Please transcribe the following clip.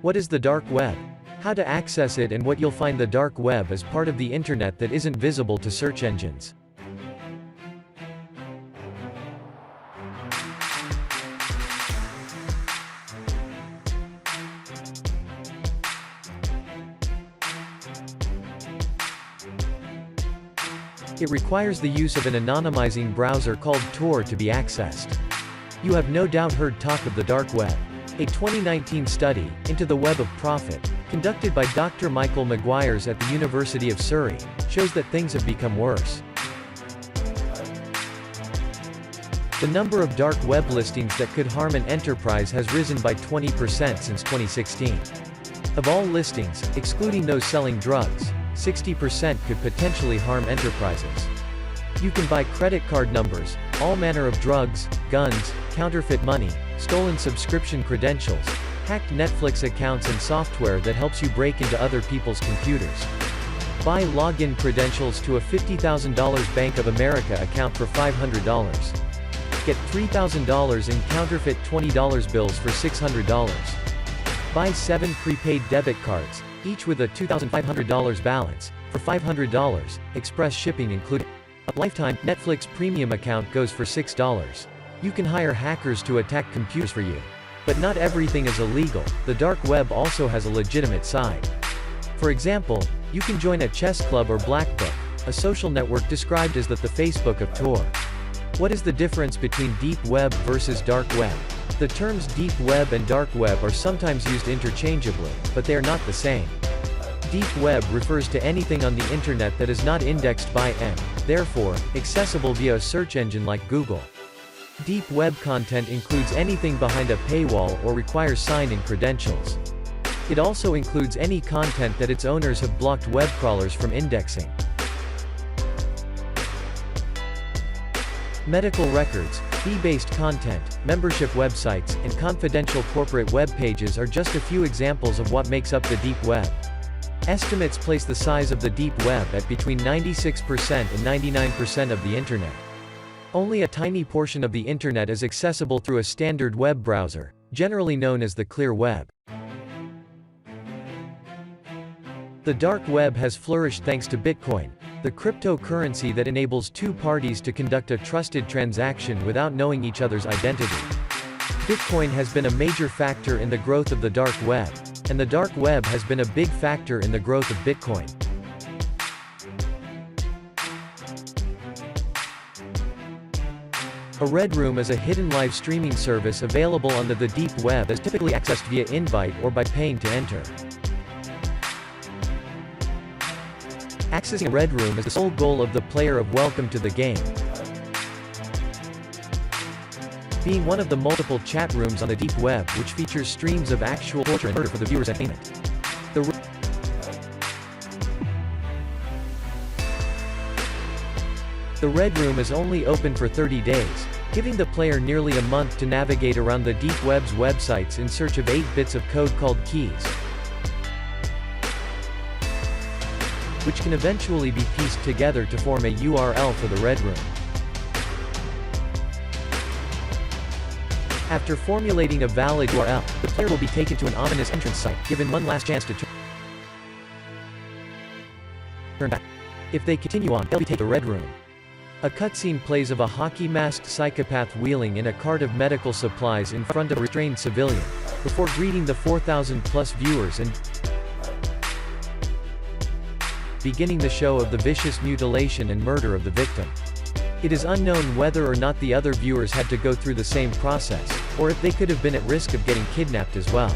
What is the dark web? How to access it and what you'll find. The dark web is part of the internet that isn't visible to search engines. It requires the use of an anonymizing browser called Tor to be accessed. You have no doubt heard talk of the dark web. A 2019 study, Into the Web of Profit, conducted by Dr. Michael Maguires at the University of Surrey, shows that things have become worse. The number of dark web listings that could harm an enterprise has risen by 20% since 2016. Of all listings, excluding those selling drugs, 60% could potentially harm enterprises. You can buy credit card numbers, all manner of drugs, guns, counterfeit money, stolen subscription credentials, hacked Netflix accounts and software that helps you break into other people's computers. Buy login credentials to a $50,000 Bank of America account for $500. Get $3,000 in counterfeit $20 bills for $600. Buy 7 prepaid debit cards, each with a $2,500 balance, for $500, express shipping included. A lifetime Netflix premium account goes for $6. You can hire hackers to attack computers for you. But not everything is illegal. The dark web also has a legitimate side. For example, you can join a chess club or black book, a social network described as the Facebook of Tor. What is the difference between deep web versus dark web? The terms deep web and dark web are sometimes used interchangeably, but they are not the same. Deep web refers to anything on the internet that is not indexed by and, therefore, accessible via a search engine like Google. Deep web content includes anything behind a paywall or requires sign-in credentials. It also includes any content that its owners have blocked web crawlers from indexing. Medical records, fee-based content, membership websites, and confidential corporate web pages are just a few examples of what makes up the deep web. Estimates place the size of the deep web at between 96% and 99% of the internet. Only a tiny portion of the internet is accessible through a standard web browser, generally known as the clear web. The dark web has flourished thanks to Bitcoin, the cryptocurrency that enables two parties to conduct a trusted transaction without knowing each other's identity. Bitcoin has been a major factor in the growth of the dark web, and the dark web has been a big factor in the growth of Bitcoin. A Red Room is a hidden live streaming service available on the deep web as typically accessed via invite or by paying to enter. Accessing a Red Room is the sole goal of the player of Welcome to the Game, being one of the multiple chat rooms on the deep web which features streams of actual torture and murder for the viewer's entertainment. The Red Room is only open for 30 days, giving the player nearly a month to navigate around the deep web's websites in search of 8 bits of code called keys, which can eventually be pieced together to form a URL for the Red Room. After formulating a valid URL, the player will be taken to an ominous entrance site, given one last chance to turn back. If they continue on, they'll be taken to the Red Room. A cutscene plays of a hockey-masked psychopath wheeling in a cart of medical supplies in front of a restrained civilian, before greeting the 4,000-plus viewers and beginning the show of the vicious mutilation and murder of the victim. It is unknown whether or not the other viewers had to go through the same process, or if they could have been at risk of getting kidnapped as well.